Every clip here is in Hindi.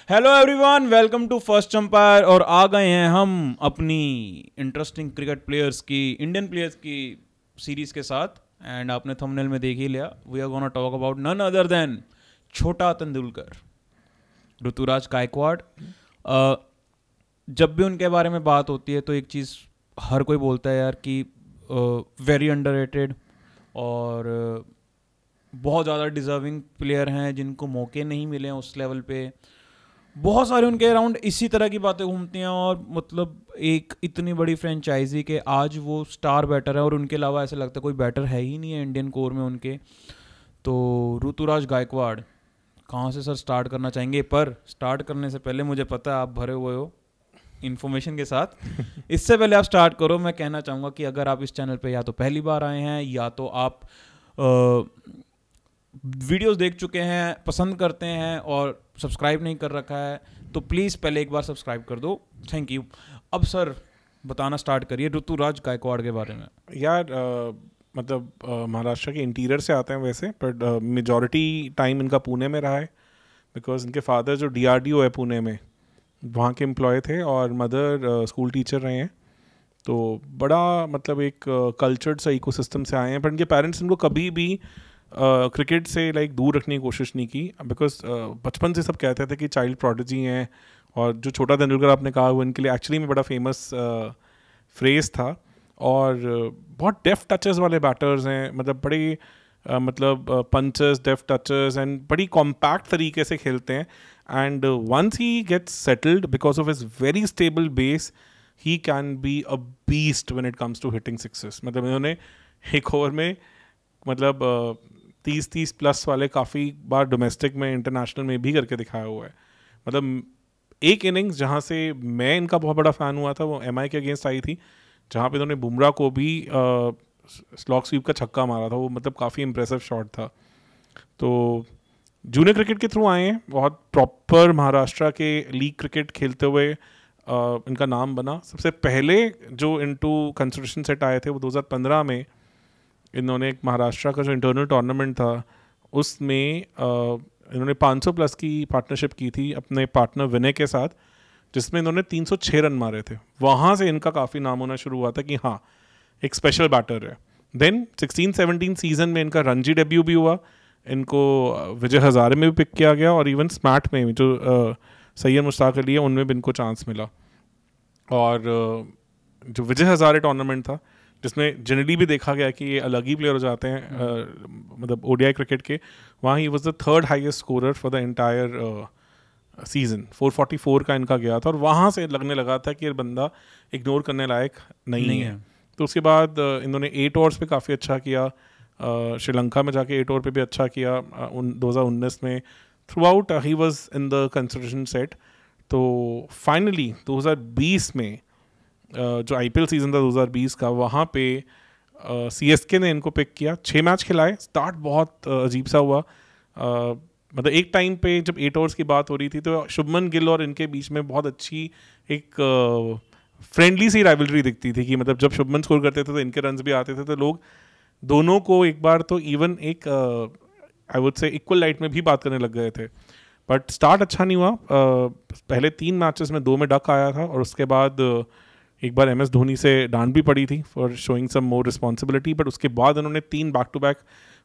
Hello everyone, welcome to first umpire. और आ गए हैं हम अपनी इंटरेस्टिंग क्रिकेट प्लेयर्स की, इंडियन प्लेयर्स की सीरीज के साथ। एंड आपने थंबनेल में देख ही लिया, we are gonna talk about none other than छोटा तेंदुलकर, ऋतुराज गायकवाड़। जब भी उनके बारे में बात होती है तो एक चीज़ हर कोई बोलता है यार कि वेरी अंडररेटेड और बहुत ज़्यादा डिजर्विंग प्लेयर हैं जिनको मौके नहीं मिले हैं उस लेवल पे। बहुत सारे उनके अराउंड इसी तरह की बातें घूमती हैं और मतलब एक इतनी बड़ी फ्रेंचाइजी के आज वो स्टार बैटर है और उनके अलावा ऐसा लगता है कोई बैटर है ही नहीं है इंडियन कोर में उनके। तो ऋतुराज गायकवाड़ कहाँ से सर स्टार्ट करना चाहेंगे? पर स्टार्ट करने से पहले मुझे पता है आप भरे हुए हो इन्फॉर्मेशन के साथ। इससे पहले आप स्टार्ट करो, मैं कहना चाहूँगा कि अगर आप इस चैनल पे या तो पहली बार आए हैं या तो आप वीडियोस देख चुके हैं, पसंद करते हैं और सब्सक्राइब नहीं कर रखा है तो प्लीज़ पहले एक बार सब्सक्राइब कर दो। Thank you. अब सर बताना स्टार्ट करिए ऋतुराज गायकवाड़ के बारे में। यार मतलब महाराष्ट्र के इंटीरियर से आते हैं वैसे, बट मेजॉरिटी टाइम इनका पुणे में रहा है बिकॉज इनके फादर जो DRDO है पुणे में, वहाँ के एम्प्लॉय थे और मदर स्कूल टीचर रहे हैं। तो बड़ा मतलब एक कल्चर्ड सा इकोसिस्टम से आए हैं, पर इनके पेरेंट्स इनको कभी भी क्रिकेट से लाइक दूर रखने की कोशिश नहीं की बिकॉज बचपन से सब कहते थे कि चाइल्ड प्रोडिजी हैं। और जो छोटा तेंदुलकर आपने कहा वो इनके लिए एक्चुअली में बड़ा फेमस फ्रेज था। और बहुत डेफ्ट टचेस वाले बैटर्स हैं, मतलब बड़े मतलब पंचेस, डेफ्ट टचेस एंड बड़ी कॉम्पैक्ट तरीके से खेलते हैं। And once he gets settled because of his very stable base, he can be a beast when it comes to hitting sixes. मतलब इन्होंने एक ओवर में मतलब 30 प्लस वाले काफ़ी बार डोमेस्टिक में, इंटरनेशनल में भी करके दिखाया हुआ है। मतलब एक इनिंग्स जहाँ से मैं इनका बहुत बड़ा फ़ैन हुआ था वो MI के अगेंस्ट आई थी, जहाँ पे इन्होंने बुमराह को भी स्लॉग स्वीप का छक्का मारा था। वो मतलब काफ़ी इंप्रेसिव शॉट था। तो जूनियर क्रिकेट के थ्रू आए हैं, बहुत प्रॉपर महाराष्ट्र के लीग क्रिकेट खेलते हुए इनका नाम बना। सबसे पहले जो इनटू कंसिडरेशन सेट आए थे वो 2015 में इन्होंने एक महाराष्ट्र का जो इंटरनल टूर्नामेंट था उसमें इन्होंने 500 प्लस की पार्टनरशिप की थी अपने पार्टनर विनय के साथ, जिसमें इन्होंने 306 रन मारे थे। वहाँ से इनका काफ़ी नाम होना शुरू हुआ था कि हाँ एक स्पेशल बैटर है। देन 16-17 सीजन में इनका रणजी डेब्यू भी हुआ, इनको विजय हज़ारे में भी पिक किया गया और इवन स्मैट में जो सैयद मुश्ताक अली है उनमें भी इनको चांस मिला। और जो विजय हज़ारे टूर्नामेंट था जिसमें जनरली भी देखा गया कि ये अलग ही प्लेयर हो जाते हैं मतलब ODI क्रिकेट के, वहाँ he was the third highest scorer for the entire season. 444 का इनका गया था और वहाँ से लगने लगा था कि ये बंदा इग्नोर करने लायक नहीं है। तो उसके बाद इन्होंने 8 ओवर्स पे काफ़ी अच्छा किया, श्रीलंका में जाके 8 ओवर पे भी अच्छा किया 2019 में। Through out he was in the consideration set. तो फाइनली 2020 में जो IPL सीज़न था 2020 का, वहाँ पे CSK ने इनको पिक किया। 6 मैच खिलाए, स्टार्ट बहुत अजीब सा हुआ। मतलब एक टाइम पे जब 8 ओवर्स की बात हो रही थी तो शुभमन गिल और इनके बीच में बहुत अच्छी एक फ्रेंडली सी राइवलरी दिखती थी कि मतलब जब शुभमन स्कोर करते थे तो इनके रन्स भी आते थे, तो लोग दोनों को एक बार तो इवन एक I would say equal light में भी बात करने लग गए थे। बट स्टार्ट अच्छा नहीं हुआ। पहले 3 मैचेस में 2 में डक आया था और उसके बाद एक बार MS धोनी से डांट भी पड़ी थी for showing some more responsibility. But उसके बाद उन्होंने 3 बैक टू बैक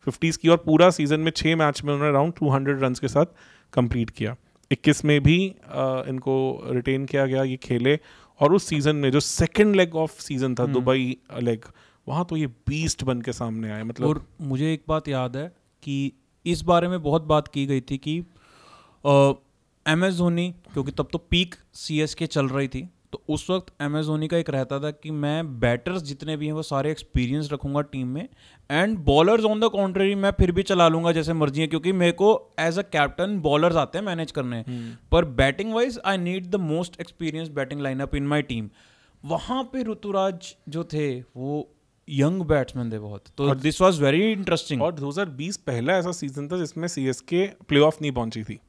50s की और पूरा सीजन में 6 मैच में उन्होंने अराउंड 200 रन के साथ कंप्लीट किया। 21 में भी इनको रिटेन किया गया, ये खेले। और उस सीज़न में जो सेकेंड लेग ऑफ सीज़न था दुबई लेग, वहाँ तो ये बीस्ट बन के सामने आए। मतलब और मुझे एक बात याद है कि इस बारे में बहुत बात की गई थी कि MS धोनी, क्योंकि तब तो पीक CSK चल रही थी, तो उस वक्त MS धोनी का एक रहता था कि मैं बैटर्स जितने भी हैं वो सारे एक्सपीरियंस रखूंगा टीम में and bowlers on the contrary मैं फिर भी चला लूंगा जैसे मर्जी है, क्योंकि मेरे को एज अ कैप्टन बॉलर्स आते हैं मैनेज करने, पर batting wise I need the most experience batting lineup in my team. वहाँ पे ऋतुराज जो थे वो यंग बैट्समैन थे बहुत, तो दिस वाज वेरी इंटरेस्टिंग। और 2020 पहला ऐसा सीजन था जिसमें CSK प्लेऑफ नहीं पहुंची थी,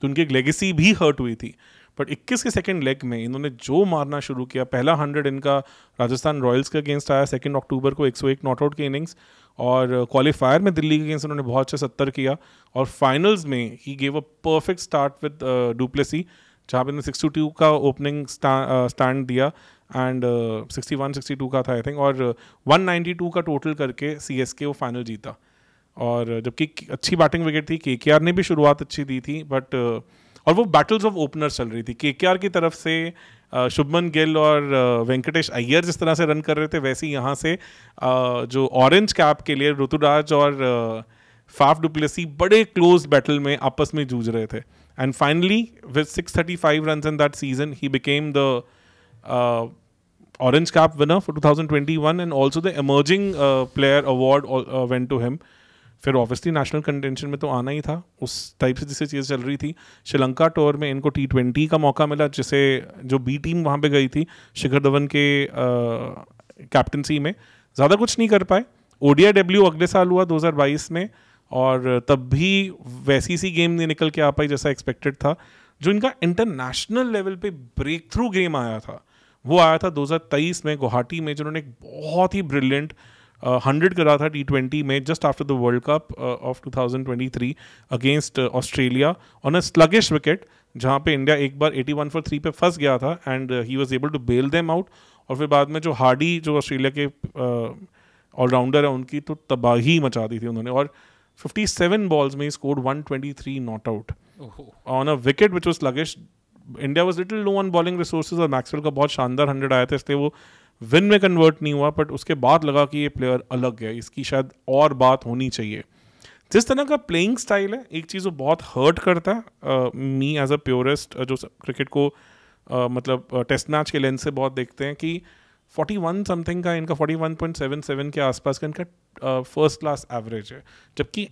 तो उनकी एक लेगेसी भी हर्ट हुई थी। बट 21 के सेकंड लेग में इन्होंने जो मारना शुरू किया, पहला 100 इनका राजस्थान रॉयल्स के अगेंस्ट आया 2 अक्टूबर को 101 नॉट आउट की इनिंग्स, और क्वालिफायर में दिल्ली के अगेंस्ट उन्होंने बहुत अच्छे 70 किया, और फाइनल्स में he gave a perfect start with du Plessis, जहाँ पे इन्होंने 62 का ओपनिंग स्टैंड दिया एंड 61-62 का था आई थिंक, और 192 का टोटल करके सीएसके वो फाइनल जीता। और जबकि अच्छी बैटिंग विकेट थी, केकेआर ने भी शुरुआत अच्छी दी थी, बट और वो बैटल्स ऑफ ओपनर्स चल रही थी। केकेआर की तरफ से शुभमन गिल और वेंकटेश अय्यर जिस तरह से रन कर रहे थे, वैसे ही यहाँ से जो ऑरेंज कैप के लिए ऋतुराज और फाफ डुप्लेसी बड़े क्लोज बैटल में आपस में जूझ रहे थे। And finally with 635 runs in that season he became the Orange Cap winner for 2021 and also the emerging player award went to him. फिर ऑब्वियसली नेशनल कंटेंशन में तो आना ही था, उस टाइप से जिससे चीज़ चल रही थी। श्रीलंका टूर में इनको T20 का मौका मिला, जिसे जो बी टीम वहाँ पे गई थी शिखर धवन के कैप्टनसी में, ज़्यादा कुछ नहीं कर पाए। ODI डेब्यू अगले साल हुआ 2022 में, और तब भी वैसी सी गेम नहीं निकल के आ पाई जैसा एक्सपेक्टेड था। जो इनका इंटरनेशनल लेवल पे ब्रेक थ्रू गेम आया था वो आया था 2023 में गुवाहाटी में, जिन्होंने एक बहुत ही ब्रिलियंट 100 करा था T20 में just after the world cup of 2023 against Australia on a sluggish wicket, जहाँ पे इंडिया एक बार 81 for 3 पे फंस गया था and he was able to bail them out. और फिर बाद में जो हार्डी जो ऑस्ट्रेलिया के ऑलराउंडर है उनकी तो तबाही मचा दी थी उन्होंने, और 57 बॉल्स में he scored 123 not out on a wicket which was sluggish. India was little low on bowling resources और मैक्सवेल का बहुत शानदार 100 आया था, इसलिए वो विन में कन्वर्ट नहीं हुआ। बट उसके बाद लगा कि ये प्लेयर अलग है, इसकी शायद और बात होनी चाहिए। जिस तरह का प्लेइंग स्टाइल है, एक चीज़ वो बहुत हर्ट करता है मी एज अ प्योरिस्ट जो क्रिकेट को मतलब टेस्ट मैच के लेंस से बहुत देखते हैं, कि 41 समथिंग का इनका 41.77 के आसपास का इनका फर्स्ट क्लास एवरेज है, जबकि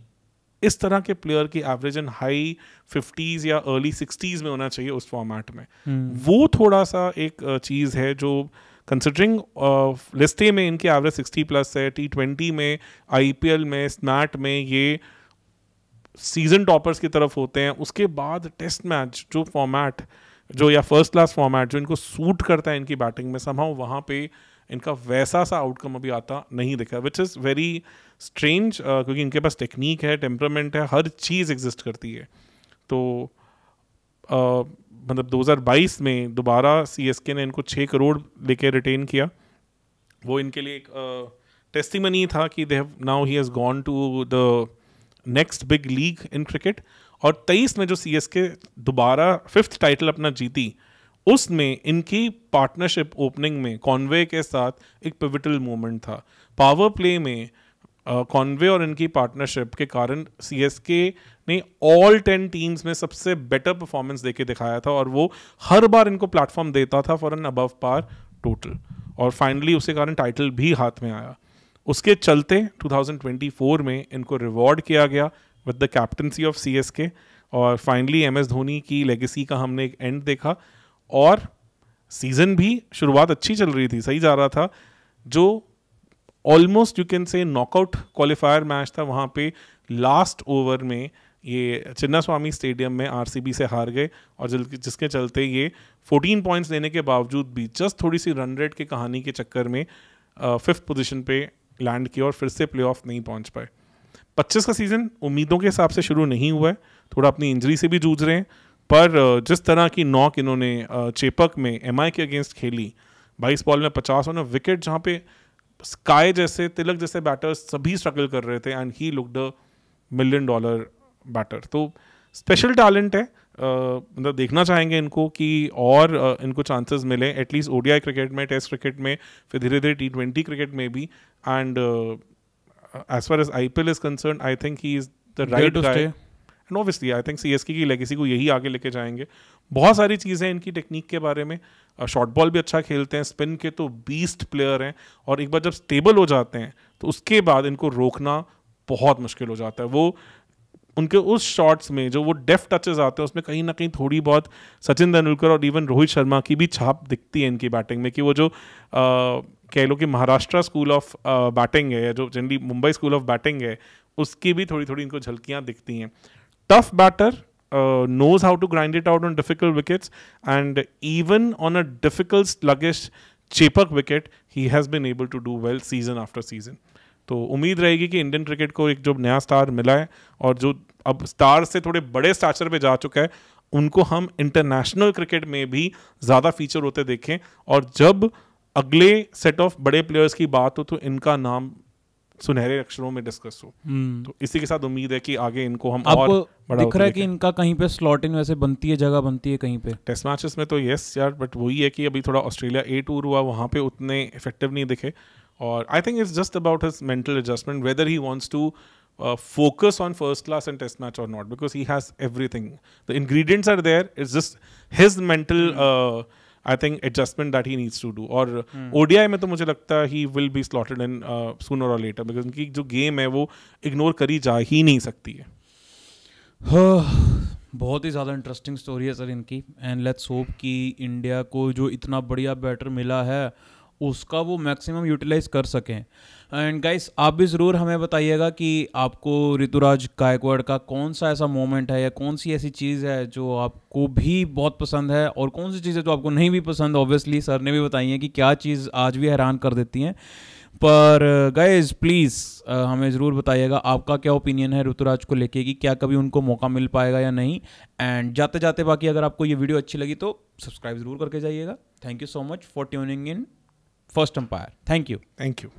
इस तरह के प्लेयर की एवरेज इन हाई 50s या अर्ली 60s में होना चाहिए उस फॉर्मेट में। वो थोड़ा सा एक चीज़ है जो कंसिडरिंग लिस्टे में इनके एवरेज 60+ है, T20 में, IPL में, स्नैट में ये सीजन टॉपर्स की तरफ होते हैं। उसके बाद टेस्ट मैच जो फॉर्मेट जो या फर्स्ट क्लास फॉर्मेट जो इनको सूट करता है इनकी बैटिंग में, समहाउ वहाँ पे इनका वैसा सा आउटकम अभी आता नहीं दिखा, विच इज़ वेरी स्ट्रेंज, क्योंकि इनके पास टेक्निक है, टेम्परामेंट है, हर चीज़ एग्जिस्ट करती है। तो मतलब 2022 में दोबारा CSK ने इनको 6 करोड़ लेके रिटेन किया। वो इनके लिए एक टेस्टिमनी था कि they have now he has gone to the next big league in cricket. और 23 में जो CSK दोबारा 5th टाइटल अपना जीती, उसमें इनकी पार्टनरशिप ओपनिंग में कॉनवे के साथ एक पिविटल मोमेंट था। पावर प्ले में कॉनवे और इनकी पार्टनरशिप के कारण CSK ने ऑल 10 टीम्स में सबसे बेटर परफॉर्मेंस देके दिखाया था, और वो हर बार इनको प्लेटफॉर्म देता था for an above par total, और फाइनली उसके कारण टाइटल भी हाथ में आया। उसके चलते 2024 में इनको रिवॉर्ड किया गया with the captaincy of CSK, और फाइनली MS धोनी की लेगेसी का हमने एक एंड देखा, और सीजन भी शुरुआत अच्छी चल रही थी, सही जा रहा था। जो almost you can say knockout qualifier match था, वहाँ पे लास्ट ओवर में ये चिन्नास्वामी स्टेडियम में RCB से हार गए, और जिसके चलते ये 14 पॉइंट्स लेने के बावजूद भी जस्ट थोड़ी सी रन रेट की कहानी के चक्कर में 5th पोजीशन पे लैंड किया और फिर से प्लेऑफ नहीं पहुंच पाए। 25 का सीज़न उम्मीदों के हिसाब से शुरू नहीं हुआ है, थोड़ा अपनी इंजरी से भी जूझ रहे हैं, पर जिस तरह की नॉक इन्होंने चेपक में MI के अगेंस्ट खेली, 22 बॉल में 50 ऑन अ विकेट, जहाँ पे स्काई जैसे, तिलक जैसे बैटर्स सभी स्ट्रगल कर रहे थे, and he looked a $1 million batter. तो स्पेशल टैलेंट है, मतलब देखना चाहेंगे इनको कि और इनको चांसेस मिले एटलीस्ट ODI क्रिकेट में, टेस्ट क्रिकेट में, फिर धीरे धीरे T20 क्रिकेट में भी। And as far as IPL is concerned, I think he is the right guy. And obviously, I think CSK की लेगेसी को यही आगे लेके जाएंगे। बहुत सारी चीज़ें इनकी टेक्निक के बारे में, शॉर्ट बॉल भी अच्छा खेलते हैं, स्पिन के तो बीस्ट प्लेयर हैं, और एक बार जब स्टेबल हो जाते हैं तो उसके बाद इनको रोकना बहुत मुश्किल हो जाता है। वो उनके उस शॉट्स में जो वो डेफ्ट टचेस आते हैं, उसमें कहीं ना कहीं थोड़ी बहुत सचिन तेंदुलकर और इवन रोहित शर्मा की भी छाप दिखती है इनकी बैटिंग में, कि वो जो कह लो कि महाराष्ट्र स्कूल ऑफ बैटिंग है, या जो generally Mumbai school of batting है, उसकी भी थोड़ी थोड़ी इनको झलकियाँ दिखती हैं। Tough batter, knows how to grind it out on difficult wickets, and even on a difficult sluggish chepak wicket he has been able to do well season after season. तो उम्मीद रहेगी कि इंडियन क्रिकेट को एक जो नया स्टार मिला है और जो अब स्टार से थोड़े बड़े स्टाचर पे जा चुका है, उनको हम इंटरनेशनल क्रिकेट में भी ज़्यादा फीचर होते देखें, और जब अगले सेट ऑफ बड़े प्लेयर्स की बात हो तो इनका नाम सुनहरे अक्षरों में डिस्कस हो। तो इसी के साथ उम्मीद है कि आगे इनको हम और बड़ा दिख रहा है कि इनका कहीं पे स्लॉट इन वैसे बनती है, जगह बनती है कहीं पे टेस्ट मैचेस में तो यस यार, बट वही है कि अभी थोड़ा ऑस्ट्रेलिया ए टूर हुआ, वहाँ पे उतने इफेक्टिव नहीं दिखे, और I think it's just about his mental adjustment whether he wants to focus on first class and test match or not, because he has everything, the ingredients are there, it's just his mental I think adjustment that he needs to do. और ODI में तो मुझे लगता है he will be slotted in sooner or later, because उनकी जो गेम है वो इग्नोर करी जा ही नहीं सकती है। बहुत ही ज़्यादा इंटरेस्टिंग स्टोरी है सर इनकी, एंड लेट्स होप कि इंडिया को जो इतना बढ़िया बैटर मिला है उसका वो मैक्सिमम यूटिलाइज कर सकें। एंड गाइस आप भी ज़रूर हमें बताइएगा कि आपको ऋतुराज गायकवाड़ का कौन सा ऐसा मोमेंट है या कौन सी ऐसी चीज़ है जो आपको भी बहुत पसंद है, और कौन सी चीज़ है जो आपको नहीं भी पसंद। ऑब्वियसली सर ने भी बताई है कि क्या चीज़ आज भी हैरान कर देती हैं, पर गाइज प्लीज़ हमें ज़रूर बताइएगा आपका क्या ओपिनियन है ऋतुराज को लेके, कि क्या कभी उनको मौका मिल पाएगा या नहीं। एंड जाते जाते बाकी अगर आपको ये वीडियो अच्छी लगी तो सब्सक्राइब ज़रूर करके जाइएगा। Thank you so much for tuning in First Empire. Thank you.